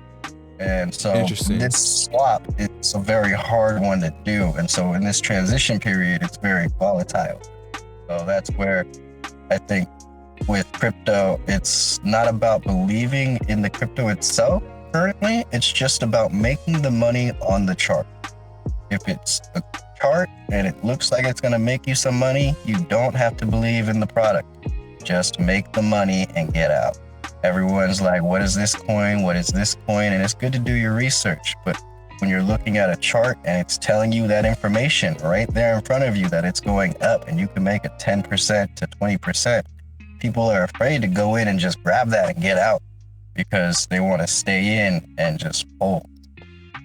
And so this swap, it's a very hard one to do. And so in this transition period, it's very volatile. So that's where I think with crypto, it's not about believing in the crypto itself currently. It's just about making the money on the chart. If it's a chart and it looks like it's going to make you some money, you don't have to believe in the product. Just make the money and get out. Everyone's like, what is this coin? What is this coin? And it's good to do your research. But when you're looking at a chart and it's telling you that information right there in front of you that it's going up and you can make a 10% to 20%, people are afraid to go in and just grab that and get out because they want to stay in and just hold.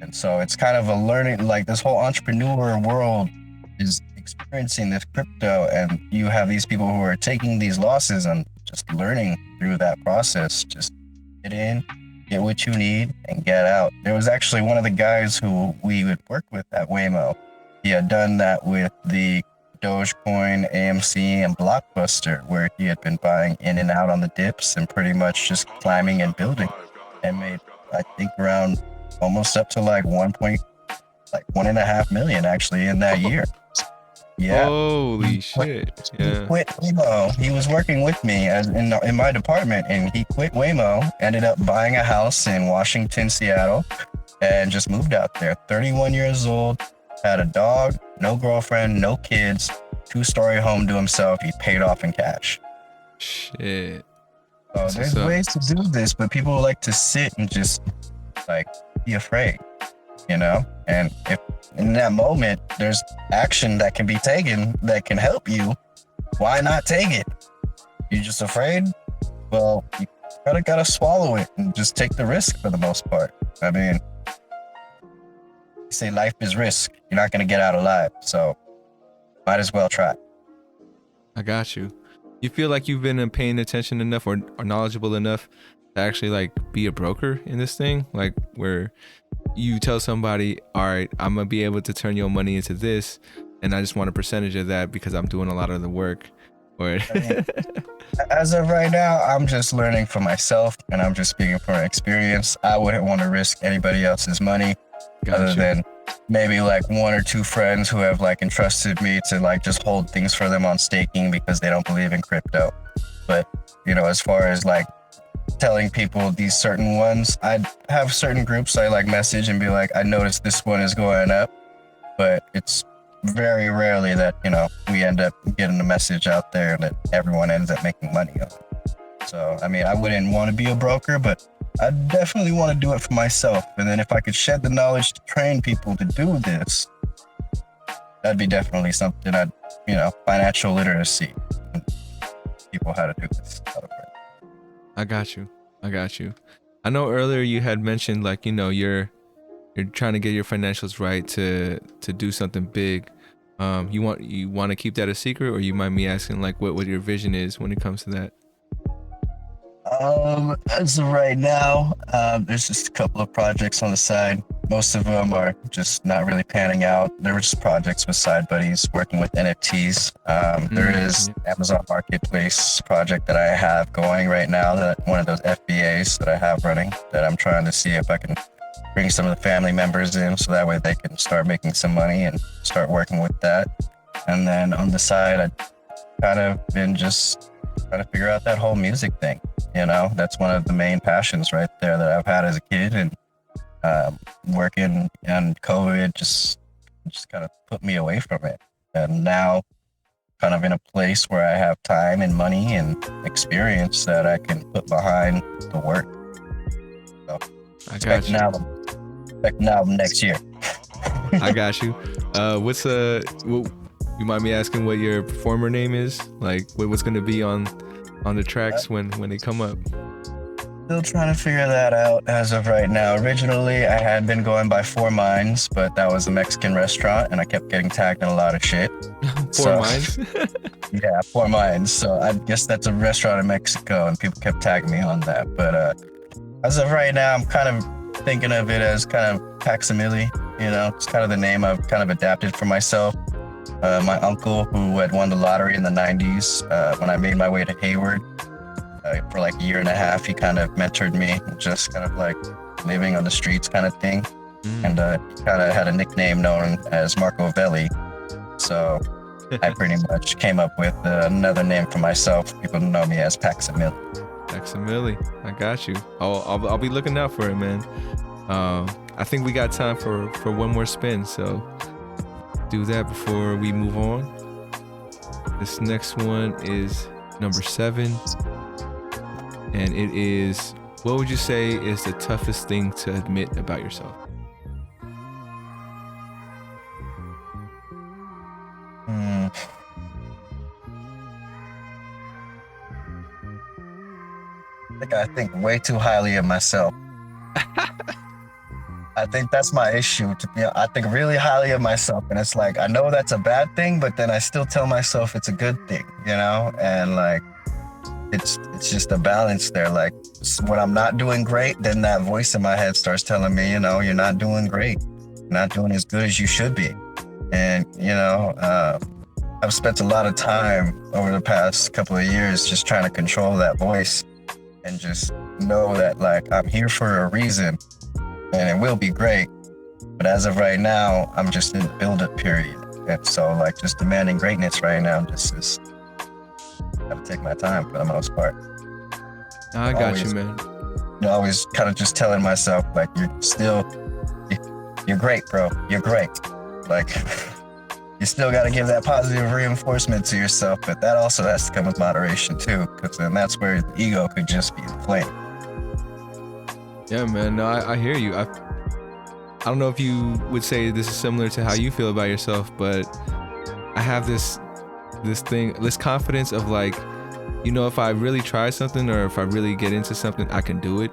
And so it's kind of a learning, like this whole entrepreneur world is experiencing this crypto, and you have these people who are taking these losses and just learning through that process. Just get in, get what you need, and get out. There was actually one of the guys who we would work with at Waymo. He had done that with the Dogecoin, AMC, and Blockbuster, where he had been buying in and out on the dips and pretty much just climbing and building, and made, I think, around almost up to like 1.5 million actually in that year. Yeah. Holy shit. Yeah. He quit Waymo. He was working with me in my department, and he quit Waymo, ended up buying a house in Washington, Seattle, and just moved out there. 31 years old, had a dog, no girlfriend, no kids, 2-story home to himself. He paid off in cash. Shit. So there's ways to do this, but people like to sit and just like be afraid, you know? And if in that moment there's action that can be taken that can help you, why not take it? You're just afraid? Well, you gotta swallow it and just take the risk for the most part. I mean, you say life is risk. You're not gonna get out alive, so might as well try. I got you. You feel like you've been paying attention enough or knowledgeable enough to actually like be a broker in this thing, like where you tell somebody, all right, I'm gonna be able to turn your money into this, and I just want a percentage of that because I'm doing a lot of the work. Or as of right now, I'm just learning for myself, and I'm just speaking from experience. I wouldn't want to risk anybody else's money other than maybe like 1 or 2 friends who have like entrusted me to like just hold things for them on staking because they don't believe in crypto. But you know, as far as like telling people these certain ones, I have certain groups I like message and be like, I noticed this one is going up, but it's very rarely that, you know, we end up getting a message out there that everyone ends up making money on. So, I mean, I wouldn't want to be a broker, but I definitely want to do it for myself. And then if I could shed the knowledge to train people to do this, that'd be definitely something I'd, you know, financial literacy, people how to do this. I got you. I know earlier you had mentioned like, you know, you're trying to get your financials right to do something big. You want to keep that a secret, or you mind me asking like what your vision is when it comes to that? As of right now, there's just a couple of projects on the side. Most of them are just not really panning out. There were just projects with side buddies working with NFTs. There is Amazon Marketplace project that I have going right now, that one of those FBAs that I have running, that I'm trying to see if I can bring some of the family members in so that way they can start making some money and start working with that. And then on the side, I've kind of been just trying to figure out that whole music thing. You know, that's one of the main passions right there that I've had as a kid, and working on COVID just kind of put me away from it. And now kind of in a place where I have time and money and experience that I can put behind the work. So I got you. Expect an album next year. I got you. You mind me asking what your performer name is? Like what's going to be on the tracks when they come up? Still trying to figure that out as of right now. Originally, I had been going by Four Minds, but that was a Mexican restaurant, and I kept getting tagged in a lot of shit. Four Minds? Yeah, Four Minds. So I guess that's a restaurant in Mexico, and people kept tagging me on that. But as of right now, I'm kind of thinking of it as kind of Facsimile. You know, it's kind of the name I've kind of adapted for myself. My uncle, who had won the lottery in the 90s, when I made my way to Hayward for like a year and a half, he kind of mentored me, just kind of like living on the streets kind of thing. And he kind of had a nickname known as Marco Velli. So I pretty much came up with another name for myself. People know me as Paxamil. Paxamili, I got you. I'll be looking out for it, man. I think we got time for one more spin, so do that before we move on. This next one is number 7, and it is, what would you say is the toughest thing to admit about yourself? I think way too highly of myself. I think that's my issue. I think really highly of myself, and it's like I know that's a bad thing, but then I still tell myself it's a good thing, And like it's just a balance there. Like when I'm not doing great, then that voice in my head starts telling me, you're not doing great, you're not doing as good as you should be, and I've spent a lot of time over the past couple of years just trying to control that voice and just know that like I'm here for a reason. And it will be great, but as of right now, I'm just in the build-up period, and so like just demanding greatness right now. Just gotta take my time for the most part. I got you, man. Always kind of just telling myself like you're great, bro. You're great. Like you still got to give that positive reinforcement to yourself, but that also has to come with moderation too, because then that's where the ego could just be inflamed. Yeah, man. No, I hear you. I don't know if you would say this is similar to how you feel about yourself, but I have this confidence of like, if I really try something or if I really get into something, I can do it,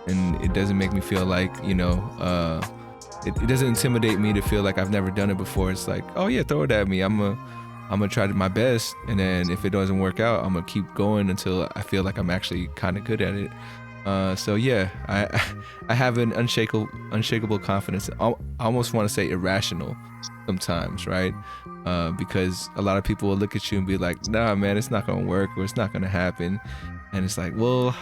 and it doesn't make me feel like, it doesn't intimidate me to feel like I've never done it before. It's like, oh yeah, throw it at me. I'm gonna try my best, and then if it doesn't work out, I'm gonna keep going until I feel like I'm actually kind of good at it. So yeah, I have an unshakable confidence. I almost want to say irrational sometimes, right? Because a lot of people will look at you and be like, nah, man, it's not gonna work, or it's not gonna happen. And it's like, well,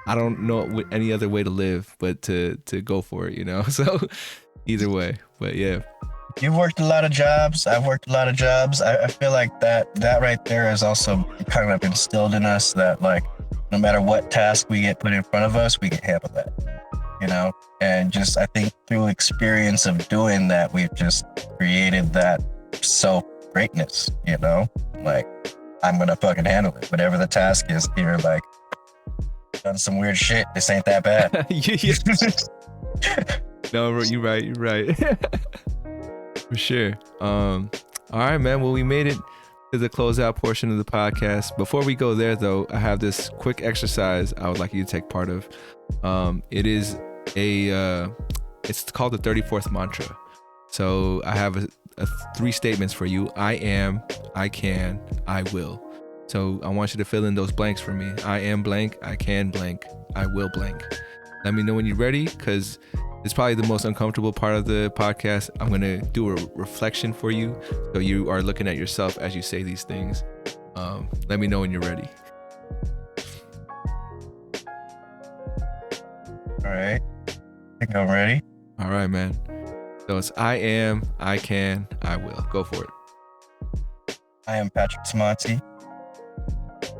I don't know any other way to live but to go for it, So either way, but yeah. You've worked a lot of jobs. I've worked a lot of jobs. I feel like that right there is also kind of instilled in us that like, no matter what task we get put in front of us, we can handle that, And just, I think through experience of doing that, we've just created that self-greatness, Like, I'm going to fucking handle it. Whatever the task is, you're like, done some weird shit. This ain't that bad. No, you're right. For sure. All right, man. Well, we made it to the closeout portion of the podcast. Before we go there, though, I have this quick exercise I would like you to take part of. It is it's called the 34th mantra. So I have 3 statements for you. I am, I can, I will. So I want you to fill in those blanks for me. I am blank, I can blank, I will blank. Let me know when you're ready, because it's probably the most uncomfortable part of the podcast. I'm going to do a reflection for you, so you are looking at yourself as you say these things. Let me know when you're ready. All right. I think I'm ready. All right, man. So it's I am, I can, I will. Go for it. I am Patrick Tamonti.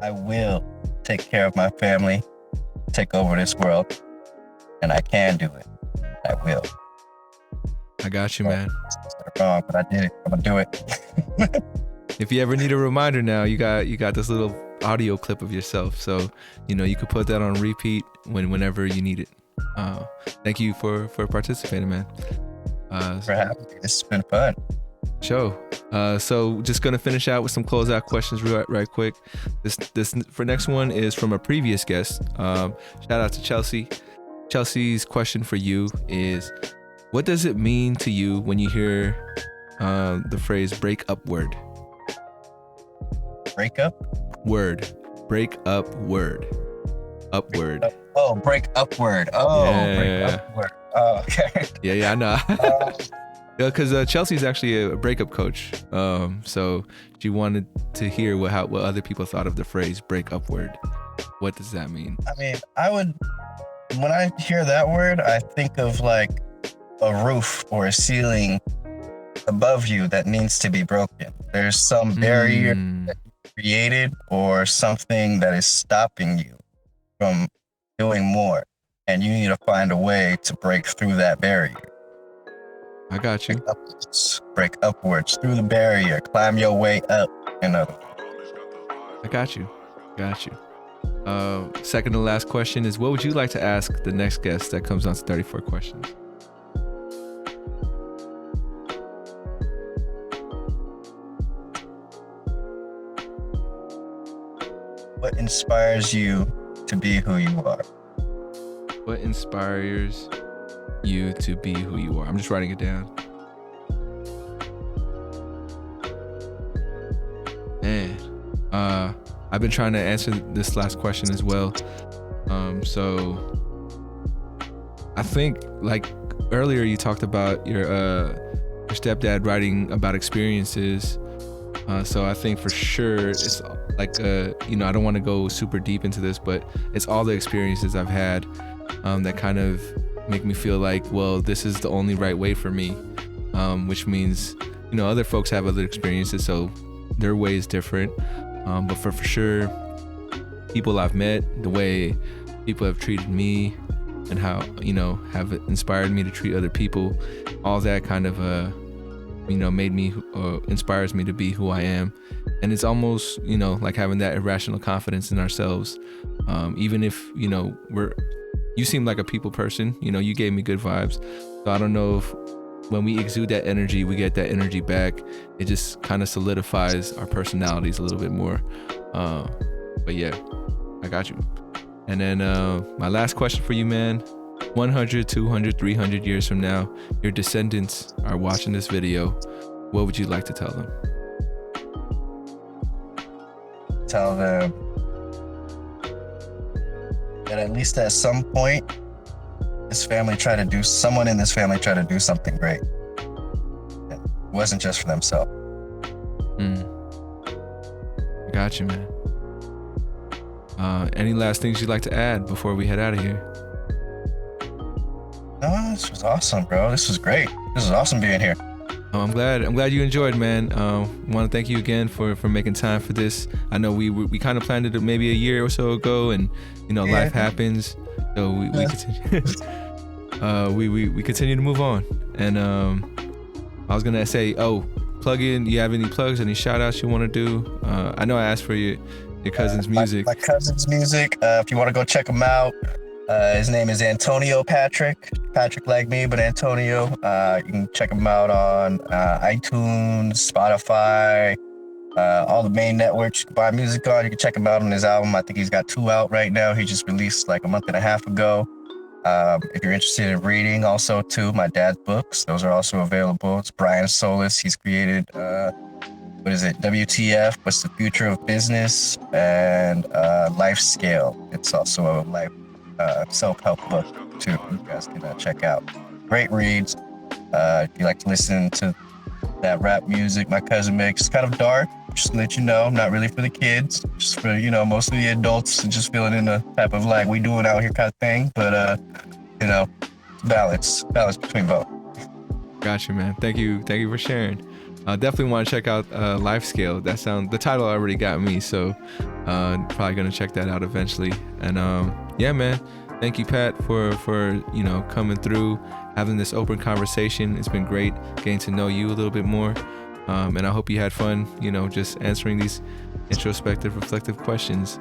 I will take care of my family, take over this world, and I can do it. I will. I got you, man. Wrong, but I did it. I'm gonna do it. If you ever need a reminder now, you got this little audio clip of yourself, so you could put that on repeat whenever you need it. Thank you for participating, man. For having me. This has been fun. So just gonna finish out with some closeout questions right quick. This for next one is from a previous guest. Shout out to Chelsea. Chelsea's question for you is, what does it mean to you when you hear the phrase break up word? Break up? Word. Break up word. Upward. Oh, break upward. Oh, yeah. Break upward. Oh, okay. Yeah, I know. Because Chelsea's actually a breakup coach. So she wanted to hear what other people thought of the phrase break upward. What does that mean? I mean, when I hear that word, I think of like a roof or a ceiling above you that needs to be broken. There's some barrier that you created or something that is stopping you from doing more. And you need to find a way to break through that barrier. I got you. Break upwards through the barrier, climb your way up. I got you. Second to last question is, what would you like to ask the next guest that comes on to 34 Questions? What inspires you to be who you are? What inspires you to be who you are? I'm just writing it down. Man, I've been trying to answer this last question as well. So I think, like earlier, you talked about your stepdad writing about experiences. So I think for sure it's like I don't want to go super deep into this, but it's all the experiences I've had that kind of make me feel like, well, this is the only right way for me, which means, other folks have other experiences, so their way is different. But for sure, people I've met, the way people have treated me and how, have inspired me to treat other people, all that kind of, made me, inspires me to be who I am. And it's almost, like having that irrational confidence in ourselves. Even if, you seem like a people person, you gave me good vibes. So I don't know if when we exude that energy, we get that energy back. It just kind of solidifies our personalities a little bit more. But yeah, I got you. And then my last question for you, man. 100, 200, 300 years from now, your descendants are watching this video. What would you like to tell them? Tell them that at least at some point, someone in this family tried to do something great. It wasn't just for themselves. Got you, man. Any last things you'd like to add before we head out of here? No, this was awesome, bro. This was great. This is awesome being here. I'm glad you enjoyed, man. Want to thank you again for making time for this. I know we kind of planned it maybe a year or so ago, and life happens, so we continue. We continue to move on. And I was gonna say, plug in. You have any plugs, any shout outs you want to do? I know I asked for your cousin's music. My cousin's music. If you want to go check him out, his name is Antonio Patrick like me, but Antonio. You can check him out on iTunes, Spotify, all the main networks you can buy music on. You can check him out on his album. I think he's got 2 out right now. He just released like a month and a half ago. If you're interested in reading also too, my dad's books, those are also available. It's Brian Solis. He's created, WTF, What's the Future of Business, and Life Scale. It's also a life self-help book too. You guys can check out. Great reads. If you like to listen to that rap music my cousin makes, it's kind of dark. Just to let you know, not really for the kids, just for, mostly the adults and just feeling in the type of like we doing out here kind of thing. But, balance between both. Gotcha, man. Thank you for sharing. Definitely want to check out Life Scale. The title already got me, so probably gonna check that out eventually. And yeah, man. Thank you, Pat, for coming through, having this open conversation. It's been great getting to know you a little bit more. And I hope you had fun, just answering these introspective, reflective questions.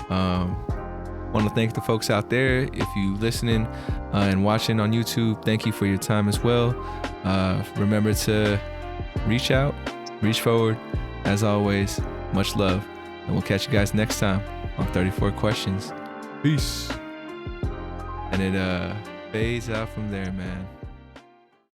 Want to thank the folks out there. If you listening and watching on YouTube, thank you for your time as well. Remember to reach out, reach forward. As always, much love. And we'll catch you guys next time on 34 Questions. Peace. And it fades out from there, man.